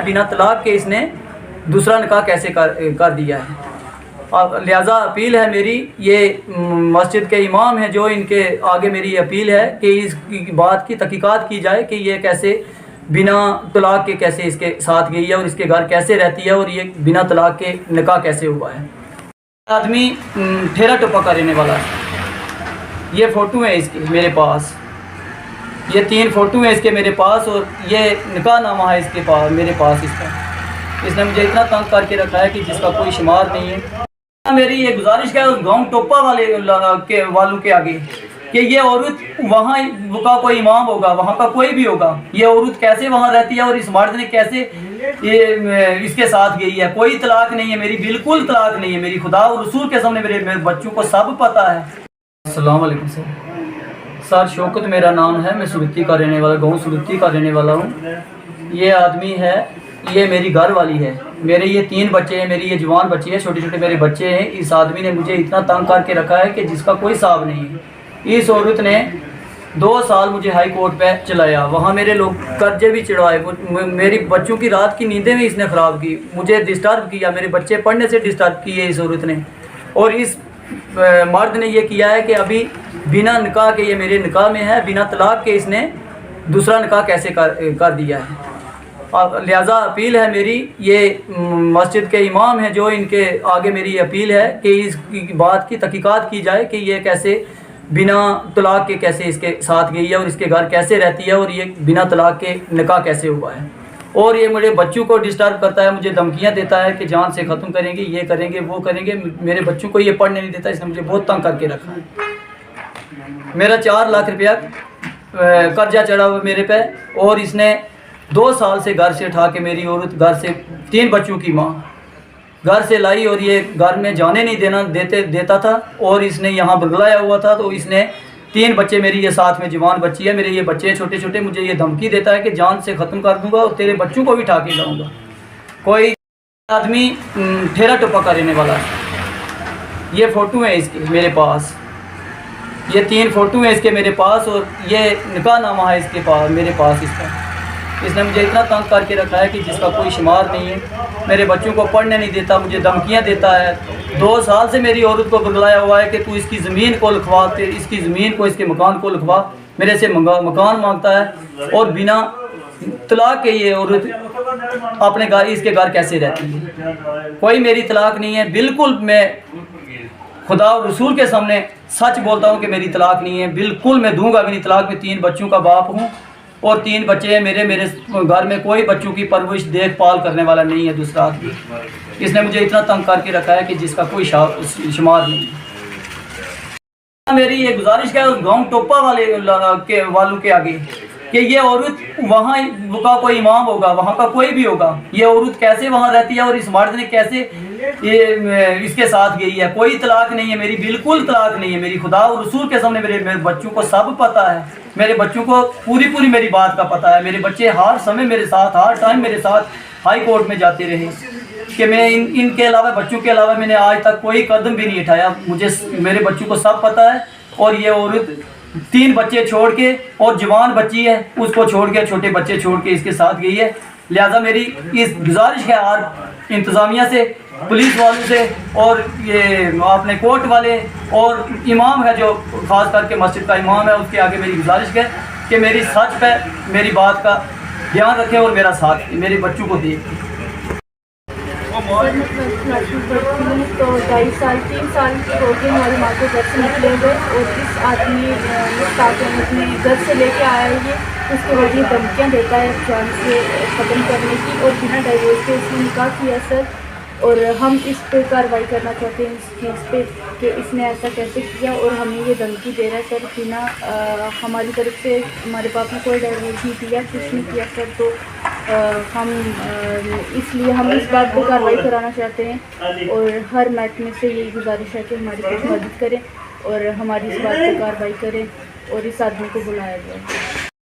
बिना तलाक के इसने दूसरा निकाह कैसे कर दिया है। और लिहाजा अपील है मेरी, ये मस्जिद के इमाम हैं जो, इनके आगे मेरी अपील है कि इस बात की तहकीकात की जाए कि ये कैसे बिना तलाक के कैसे इसके साथ गई है और इसके घर कैसे रहती है और ये बिना तलाक के निकाह कैसे हुआ है। आदमी ठेरा टोपा का रहने वाला है। ये फ़ोटो है इसकी मेरे पास, ये 3 फ़ोटो हैं इसके मेरे पास, और ये निकाह नामा है इसके पास मेरे पास इसका। इसने मुझे इतना तंग करके रखा है कि जिसका कोई शुमार नहीं है। मेरी ये गुजारिश है गाँव टोपा वालों के आगे कि ये औरत वहाँ का कोई इमाम होगा, वहाँ का कोई भी होगा, ये औरत कैसे वहाँ रहती है और इस मर्द ने कैसे ये इसके साथ गई है। कोई तलाक नहीं है मेरी, बिल्कुल तलाक नहीं है मेरी। खुदा और रसूल के सामने मेरे बच्चों को सब पता है। अस्सलाम वालेकुम सर, शौकत मेरा नाम है, मैं सुलुत्ती का रहने वाला, गाँव सुलुत्ती का रहने वाला हूँ। ये आदमी है, ये मेरी घर वाली है, मेरे ये 3 बच्चे हैं, मेरी ये जवान बच्ची है, छोटे छोटे मेरे बच्चे हैं। इस आदमी ने मुझे इतना तंग करके रखा है कि जिसका कोई हिसाब नहीं है। इस औरत ने 2 साल मुझे हाई कोर्ट पे चलाया, वहाँ मेरे लोग कर्जे भी चढ़वाए, मेरी बच्चों की रात की नींदें भी इसने ख़राब की, मुझे डिस्टर्ब किया, मेरे बच्चे पढ़ने से डिस्टर्ब किए इस औरत ने। और इस मर्द ने ये किया है कि अभी बिना निकाह के, ये मेरे निकाह में है, बिना तलाक के इसने दूसरा निकाह कैसे कर दिया है। और लिहाजा अपील है मेरी, ये मस्जिद के इमाम हैं जो, इनके आगे मेरी अपील है कि इस बात की तहकीकात की जाए कि ये कैसे बिना तलाक के कैसे इसके साथ गई है और इसके घर कैसे रहती है और ये बिना तलाक के निकाह कैसे हुआ है। और ये मेरे बच्चों को डिस्टर्ब करता है, मुझे धमकियां देता है कि जान से ख़त्म करेंगे, ये करेंगे, वो करेंगे। मेरे बच्चों को ये पढ़ने नहीं देता, इसने मुझे बहुत तंग करके रखा है। मेरा 4 लाख रुपया कर्जा चढ़ा हुआ मेरे पे, और इसने 2 साल से घर से उठा के मेरी औरत, घर से 3 बच्चों की माँ घर से लाई, और ये घर में जाने नहीं देता था, और इसने यहाँ बुलाया हुआ था। तो इसने 3 बच्चे, मेरी ये साथ में जवान बच्ची है, मेरे ये बच्चे छोटे छोटे, मुझे ये धमकी देता है कि जान से ख़त्म कर दूंगा और तेरे बच्चों को भी उठा के लाऊंगा। कोई आदमी ठेरा टोपा का रहने वाला है। ये फ़ोटो है इसकी मेरे पास, ये 3 फ़ोटो हैं इसके मेरे पास, और ये निकाह नामा है इसके पास मेरे पास इसका। इसने मुझे इतना तंग करके रखा है कि जिसका कोई शुमार नहीं है। मेरे बच्चों को पढ़ने नहीं देता, मुझे धमकियां देता है। 2 साल से मेरी औरत को बुलाया हुआ है कि तू इसकी ज़मीन को लिखवा, इसकी ज़मीन को, इसके मकान को लिखवा। मेरे से मकान मांगता है, और बिना तलाक के ये औरत अपने घर, इसके घर कैसे रहती है। कोई मेरी तलाक नहीं है, बिल्कुल। मैं खुदा और रसूल के सामने सच बोलता हूँ कि मेरी तलाक नहीं है, बिल्कुल मैं दूंगा भी नहीं तलाक। में 3 बच्चों का बाप हूँ, और 3 बच्चे हैं मेरे घर में कोई बच्चों की परवरिश देखभाल करने वाला नहीं है दूसरा आदमी। इसने मुझे इतना तंग करके रखा है कि जिसका कोई शुमार नहीं है। मेरी ये गुजारिश है गाँव टोपा वालों के आगे कि ये औरत वहाँ का कोई इमाम होगा, वहाँ का कोई भी होगा, ये औरत कैसे वहाँ रहती है और इस मर्द ने कैसे ये इसके साथ गई है। कोई तलाक नहीं है मेरी, बिल्कुल तलाक नहीं है मेरी। खुदा और रसूल के सामने मेरे बच्चों को सब पता है, मेरे बच्चों को पूरी मेरी बात का पता है। मेरे बच्चे हर समय मेरे साथ, हर टाइम मेरे साथ हाई कोर्ट में जाते रहे कि मैं इनके अलावा, बच्चों के अलावा मैंने आज तक कोई कदम भी नहीं उठाया। मुझे मेरे बच्चों को सब पता है। और ये औरत 3 बच्चे छोड़ के, और जवान बच्ची है उसको छोड़ के, छोटे बच्चे छोड़ के इसके साथ गई है। लिहाजा मेरी इस गुजारिश है आज इंतज़ामिया से, पुलिस वालों से, और ये अपने कोर्ट वाले, और इमाम है जो ख़ास करके मस्जिद का इमाम है, उसके आगे मेरी गुजारिश है कि मेरी सच पे मेरी बात का ध्यान रखें और मेरा साथ मेरे बच्चों को दें। तो 2.5 साल 3 साल की हो गई हमारी माँ को घर से निकले हुए, और इस आदमी अपने घर से लेके आया है। ये उसके बाद ये धमकियाँ देता है जान से ख़त्म करने की, और बिना डाइवोर्स के इसने निकाह किया सर। और हम इस पे कार्रवाई करना चाहते हैं, इस चीज़ पे कि इसने ऐसा कैसे किया, और हमें ये धमकी दे रहा है सर बिना हमारी तरफ से। हमारे पाप ने कोई डाइवोर्स नहीं दिया, कुछ नहीं किया सर। तो हम इसलिए हम इस बात पर कार्रवाई कराना चाहते हैं, और हर महकमे से यही गुजारिश है कि हमारी कुछ मदद करें और हमारी इस बात पर कार्रवाई करें और इस आदमी को बुलाया जाए।